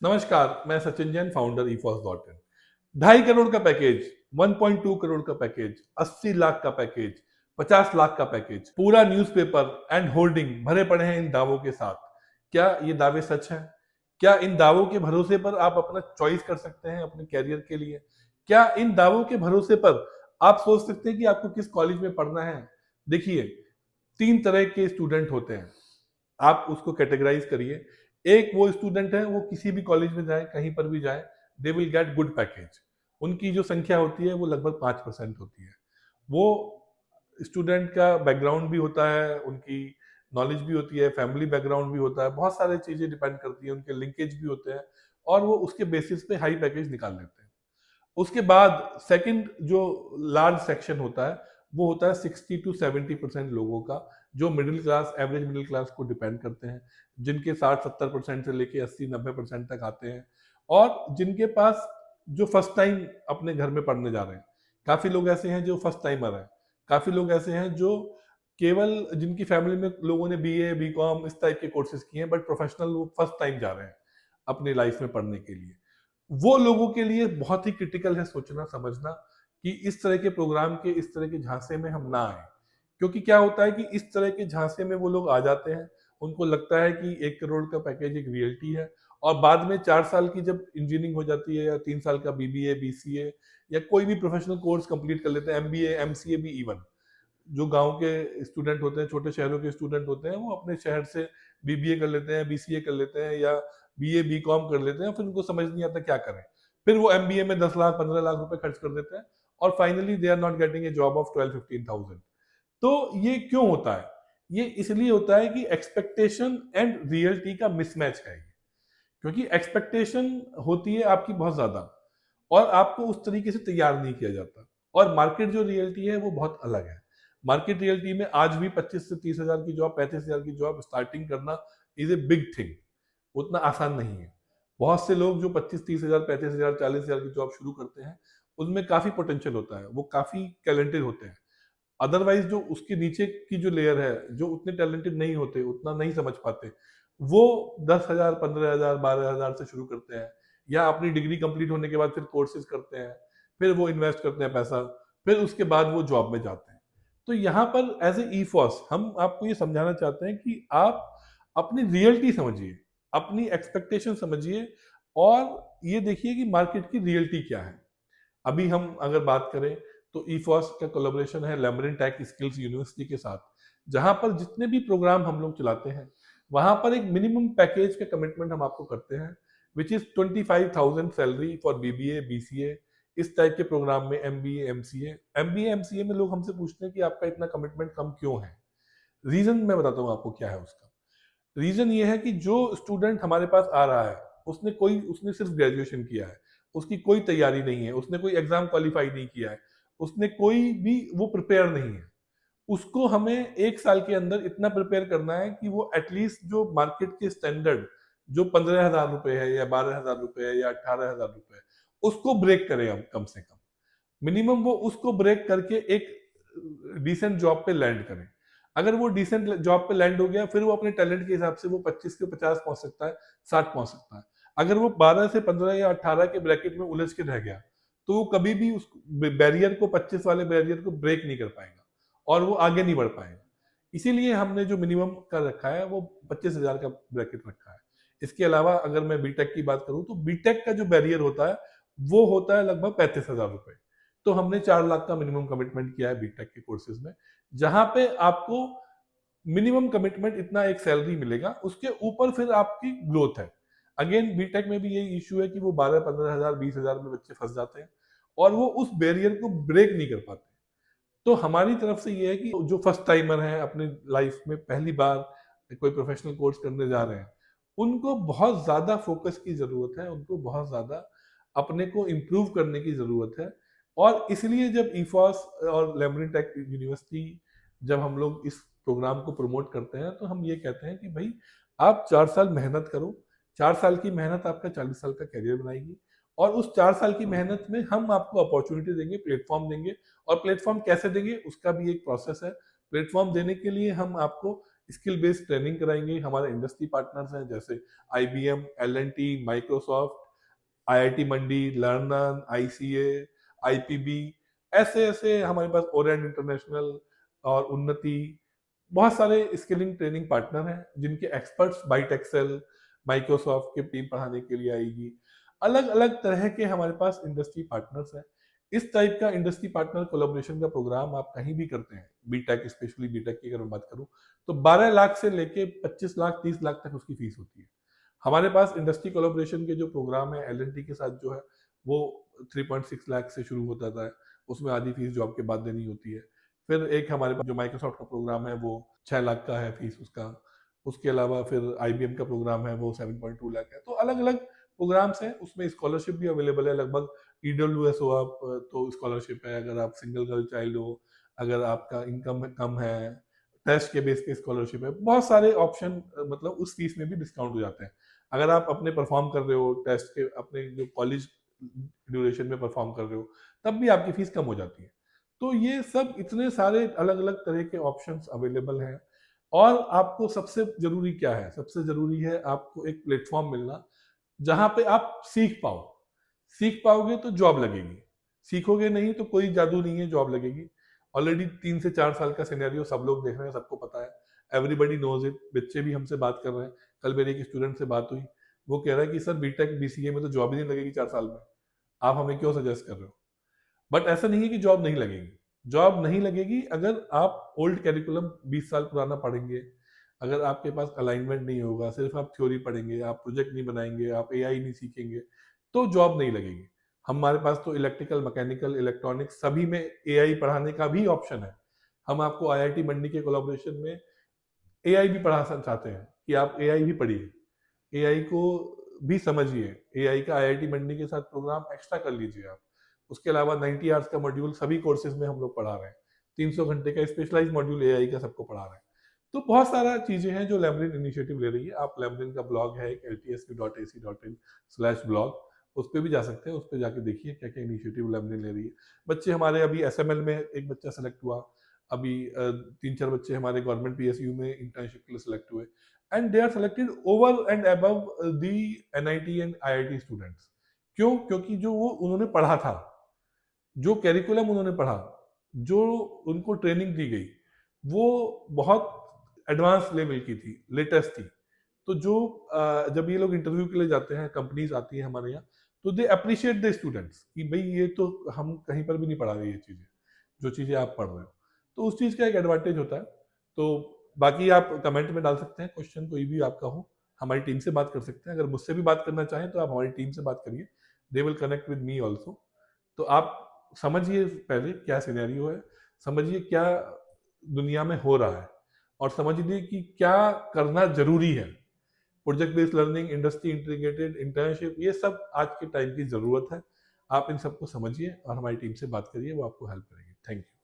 नमस्कार, मैं Sachin Jain, founder eForce.in। 2.5 crore का पैकेज, 1.2 करोड़ का पैकेज, 80 लाख का पैकेज, 50 लाख का पैकेज, पूरा न्यूज़पेपर एंड होर्डिंग भरे पड़े हैं इन दावों के साथ। क्या ये दावे सच हैं? क्या इन दावों के भरोसे पर आप अपना चॉइस कर सकते हैं अपने कैरियर के लिए? क्या इन दावों के भरोसे पर आप सोच सकते हैं कि आपको किस कॉलेज में पढ़ना है? देखिए, 3 तरह के स्टूडेंट होते हैं। आप उसको कैटेगराइज करिए। एक वो स्टूडेंट है, वो किसी भी कॉलेज में जाए, कहीं पर भी जाए, they will get good package. उनकी जो संख्या होती है वो लगभग 5% होती है। वो स्टूडेंट का बैकग्राउंड भी होता है, उनकी नॉलेज भी होती है, फैमिली बैकग्राउंड भी होता है, बहुत सारी चीजें डिपेंड करती है, उनके लिंकेज भी होते हैं, और वो उसके बेसिस पे हाई पैकेज निकाल लेते हैं। उसके बाद सेकंड जो लार्ज सेक्शन होता है, वो होता है 60 to 70% लोगों का, जो middle class, average middle class को डिपेंड करते हैं, जिनके 60-70% से लेके 80-90% तक आते हैं, और जिनके पास जो फर्स्ट टाइम अपने घर में पढ़ने जा रहे हैं। काफी लोग ऐसे हैं जो फर्स्ट टाइमर हैं, काफी लोग ऐसे हैं जो केवल जिनकी फैमिली में लोगों ने बीए बीकॉम इस टाइप के कोर्सेज किए हैं, बट प्रोफेशनल वो फर्स्ट टाइम जा रहे हैं अपनी लाइफ में पढ़ने के लिए। वो लोगों के लिए बहुत ही क्रिटिकल है सोचना समझना कि इस तरह के प्रोग्राम के, इस तरह के झांसे में हम ना आए। क्योंकि क्या होता है कि इस तरह के झांसे में वो लोग आ जाते हैं, उनको लगता है कि 1 करोड़ का पैकेज एक रियलिटी है, और बाद में 4 साल की जब इंजीनियरिंग हो जाती है, या 3 साल का बीबीए बीसीए या कोई भी प्रोफेशनल कोर्स कंप्लीट कर लेते हैं, एमबीए एमसीए भी इवन, जो गांव के स्टूडेंट होते हैं, छोटे शहरों के स्टूडेंट होते हैं, वो अपने शहर से बीबीए कर लेते हैं, बीसीए कर लेते हैं, या बीए बीकॉम कर लेते हैं, फिर उनको समझ नहीं आता क्या करें। फिर वो एमबीए में 10 लाख 15 लाख रुपए खर्च कर देते हैं, और finally they are not getting a job of 12-15 thousand. तो ये क्यों होता है? ये इसलिए होता है कि एक्सपेक्टेशन एंड रियलिटी का मिसमैच है ये। क्योंकि एक्सपेक्टेशन होती है आपकी बहुत ज्यादा, और आपको उस तरीके से तैयार नहीं किया जाता, और मार्केट जो रियलिटी है वो बहुत अलग है। मार्केट रियलिटी में आज भी 25 से 30 हजार की जॉब, 35 हजार की जॉब स्टार्टिंग करना इज ए बिग थिंग। उतना आसान नहीं है। बहुत से लोग जो 25-30 हजार, 35 हजार, 40 हजार की जॉब शुरू करते हैं, उनमें काफी पोटेंशियल होता है, वो काफी टैलेंटेड होते हैं। अदरवाइज जो उसके नीचे की जो लेयर है, जो उतने टैलेंटेड नहीं होते, उतना नहीं समझ पाते, वो 10 हजार, 15 हजार, 12 हजार से शुरू करते हैं, या अपनी डिग्री कंप्लीट होने के बाद फिर कोर्सेज करते हैं, फिर वो इन्वेस्ट करते हैं पैसा, फिर उसके बाद वो जॉब में जाते हैं। तो यहाँ पर एज ए ईफॉस हम आपको ये समझाना चाहते हैं कि आप अपनी रियलिटी समझिए, अपनी एक्सपेक्टेशन समझिए, और ये देखिए कि मार्केट की रियलिटी क्या है। अभी हम अगर बात करें, तो ईफॉस का कोलैबोरेशन है लेमरिन टेक स्किल्स यूनिवर्सिटी के साथ, जहां पर जितने भी प्रोग्राम हम लोग चलाते हैं, वहां पर एक मिनिमम पैकेज का कमिटमेंट हम आपको करते हैं, which is 25,000 salary for BBA BCA. इस टाइप के प्रोग्राम में एमबीए एमसीए में लोग हमसे पूछते हैं कि आपका इतना कमिटमेंट कम क्यों है। रीजन मैं बताता हूँ आपको क्या है उसका। रीजन ये है कि जो स्टूडेंट हमारे पास आ रहा है, उसने सिर्फ ग्रेजुएशन किया है, उसकी कोई तैयारी नहीं है, उसने कोई एग्जाम क्वालिफाई नहीं किया है, उसने कोई भी वो प्रिपेयर नहीं है। उसको हमें 1 साल के अंदर इतना प्रिपेयर करना है कि वो एटलीस्ट जो मार्केट के स्टैंडर्ड, जो 15 हजार रुपए है, या 12 हजार रुपए है, या 18 हजार रुपए है, उसको ब्रेक करें हम कम से कम। मिनिमम वो उसको ब्रेक करके एक डिसेंट जॉब पे लैंड करें। अगर वो डिसेंट जॉब पे लैंड हो गया, फिर वो अपने टैलेंट के हिसाब से वो 25 से 50 पहुंच सकता है, 60 पहुंच सकता है। अगर वो 12 से 15 या 18 के ब्रैकेट में उलझ के रह गया, तो वो कभी भी उस बैरियर को, 25 वाले बैरियर को ब्रेक नहीं कर पाएगा, और वो आगे नहीं बढ़ पाएगा। इसीलिए हमने जो मिनिमम का रखा है वो 25 हजार का ब्रैकेट रखा है। इसके अलावा अगर मैं बीटेक की बात करूं, तो बीटेक का जो बैरियर होता है वो होता है लगभग 35 हजार रुपए। तो हमने 4 लाख का मिनिमम कमिटमेंट किया है बीटेक के कोर्सेज में, जहां पे आपको मिनिमम कमिटमेंट इतना एक सैलरी मिलेगा, उसके ऊपर फिर आपकी ग्रोथ है। अगेन बीटेक में भी यही इश्यू है कि वो 12-15 हजार, 20 हजार में बच्चे फंस जाते हैं, और वो उस बैरियर को ब्रेक नहीं कर पाते। तो हमारी तरफ से ये है कि जो फर्स्ट टाइमर हैं, अपनी लाइफ में पहली बार कोई प्रोफेशनल कोर्स करने जा रहे हैं, उनको बहुत ज्यादा फोकस की जरूरत है, उनको बहुत ज्यादा अपने को इम्प्रूव करने की जरूरत है। और इसलिए जब ईफॉस और लेमरिन टेक यूनिवर्सिटी, जब हम लोग इस प्रोग्राम को प्रमोट करते हैं, तो हम ये कहते हैं कि भाई, आप 4 साल मेहनत करो। 4 साल की मेहनत आपका 40 साल का करियर बनाएगी, और उस 4 साल की मेहनत में हम आपको अपॉर्चुनिटी देंगे, प्लेटफॉर्म देंगे। और प्लेटफॉर्म कैसे देंगे, उसका भी एक प्रोसेस है। प्लेटफॉर्म देने के लिए हम आपको स्किल बेस्ड ट्रेनिंग कराएंगे। हमारे इंडस्ट्री पार्टनर्स हैं जैसे IBM, L&T, माइक्रोसॉफ्ट, IIT मंडी, लर्नर, ICA, IPB, ऐसे ऐसे हमारे पास ओरिएंट इंटरनेशनल और उन्नति, बहुत सारे स्किलिंग ट्रेनिंग पार्टनर हैं जिनके एक्सपर्ट्स बाइट एक्सेल, माइक्रोसॉफ्ट की टीम पढ़ाने के लिए आएगी। अलग अलग तरह के हमारे पास इंडस्ट्री पार्टनर्स हैं। इस टाइप का इंडस्ट्री पार्टनर कोलैबोरेशन का प्रोग्राम आप कहीं भी करते हैं, बीटेक, स्पेशली बीटेक की अगर मैं बात करूं, तो 12 लाख से लेके 25 लाख 30 लाख तक उसकी फीस होती है। हमारे पास इंडस्ट्री कोलैबोरेशन के जो प्रोग्राम है L&T के साथ जो है वो 3.6 लाख से शुरू होता था, उसमें आधी फीस जॉब के बाद देनी होती है। फिर एक हमारे पास जो माइक्रोसॉफ्ट का प्रोग्राम है वो 6 लाख का है फीस उसका। उसके अलावा फिर IBM का प्रोग्राम है वो 7.2 लाख है। तो अलग अलग प्रोग्राम्स हैं, उसमें स्कॉलरशिप भी अवेलेबल है। लगभग EWS हो आप तो स्कॉलरशिप है, अगर आप सिंगल गर्ल चाइल्ड हो, अगर आपका इनकम कम है, टेस्ट के बेस पे स्कॉलरशिप है। बहुत सारे ऑप्शन, मतलब उस फीस में भी डिस्काउंट हो जाते हैं। अगर आप अपने परफॉर्म कर रहे हो टेस्ट के, अपने जो कॉलेज ड्यूरेशन में परफॉर्म कर रहे हो, तब भी आपकी फीस कम हो जाती है। तो ये सब इतने सारे अलग अलग तरह के ऑप्शंस अवेलेबल हैं। और आपको सबसे जरूरी क्या है? सबसे जरूरी है आपको एक प्लेटफॉर्म मिलना जहां पे आप सीख पाओ। सीख पाओगे तो जॉब लगेगी, सीखोगे नहीं तो कोई जादू नहीं है जॉब लगेगी। ऑलरेडी 3 से 4 साल का सिनेरियो सब लोग देख रहे हैं, सबको पता है, एवरीबडी नोज इट। बच्चे भी हमसे बात कर रहे हैं। कल मेरे एक स्टूडेंट से बात हुई, वो कह रहा है कि सर बीटेक BCA में तो जॉब ही नहीं लगेगी 4 साल में, आप हमें क्यों सजेस्ट कर रहे हो? बट ऐसा नहीं है कि जॉब नहीं लगेगी। जॉब नहीं लगेगी अगर आप ओल्ड कैरिकुलम 20 साल पुराना पढ़ेंगे, अगर आपके पास अलाइनमेंट नहीं होगा, सिर्फ आप थ्योरी पढ़ेंगे, आप प्रोजेक्ट नहीं बनाएंगे, आप AI नहीं सीखेंगे, तो जॉब नहीं लगेगी। हमारे पास तो इलेक्ट्रिकल, मैकेनिकल, इलेक्ट्रॉनिक्स सभी में AI पढ़ाने का भी ऑप्शन है। हम आपको IIT मंडी के कोलैबोरेशन में AI भी पढ़ा चाहते हैं कि आप AI भी पढ़िए, AI को भी समझिए। AI का IIT मंडी के साथ प्रोग्राम एक्स्ट्रा कर लीजिए आप। उसके अलावा 90 आवर्स का मॉड्यूल सभी कोर्सेज में हम लोग पढ़ा रहे हैं। 300 घंटे का स्पेशलाइज मॉड्यूल AI का सबको पढ़ा रहे हैं। तो बहुत सारा चीजें हैं जो लैमरिन इनिशिएटिव ले रही है। आप लैमरिन का ब्लॉग है ltsp.ac.in/blog, उस पर भी जा सकते हैं। उस पर जाके देखिए क्या क्या इनिशिएटिव लैमरिन ले रही है। बच्चे हमारे अभी SML में एक बच्चा सेलेक्ट हुआ, अभी 3-4 बच्चे हमारे गवर्नमेंट PSU में इंटर्नशिप के लिए सेलेक्ट हुए, and they are selected over and above the NIT and IIT students. क्यों? क्योंकि जो वो उन्होंने पढ़ा था, जो कैरिकुलम उन्होंने पढ़ा, जो उनको ट्रेनिंग दी गई, वो बहुत एडवांस लेवल की थी, लेटेस्ट थी। तो जो जब ये लोग इंटरव्यू के लिए जाते हैं, कंपनीज आती है हमारे यहाँ, तो दे अप्रिशिएट द स्टूडेंट्स कि भाई ये तो हम कहीं पर भी नहीं पढ़ा रहे ये चीजें, जो चीजें आप पढ़ रहे हो। तो उस चीज का एक एडवांटेज होता है। तो बाकी आप कमेंट में डाल सकते हैं, क्वेश्चन कोई भी आपका हो, हमारी टीम से बात कर सकते हैं। अगर मुझसे भी बात करना चाहें तो आप हमारी टीम से बात करिए, they will connect with me also. तो आप समझिए पहले क्या सिनेरियो है, समझिए क्या दुनिया में हो रहा है, और समझिए कि क्या करना जरूरी है। Project based learning, industry integrated, internship, ये सब आज के टाइम की जरूरत है। आप इन सबको समझिए और हमारी टीम से बात करिए, वो आपको हेल्प करेगी। Thank you.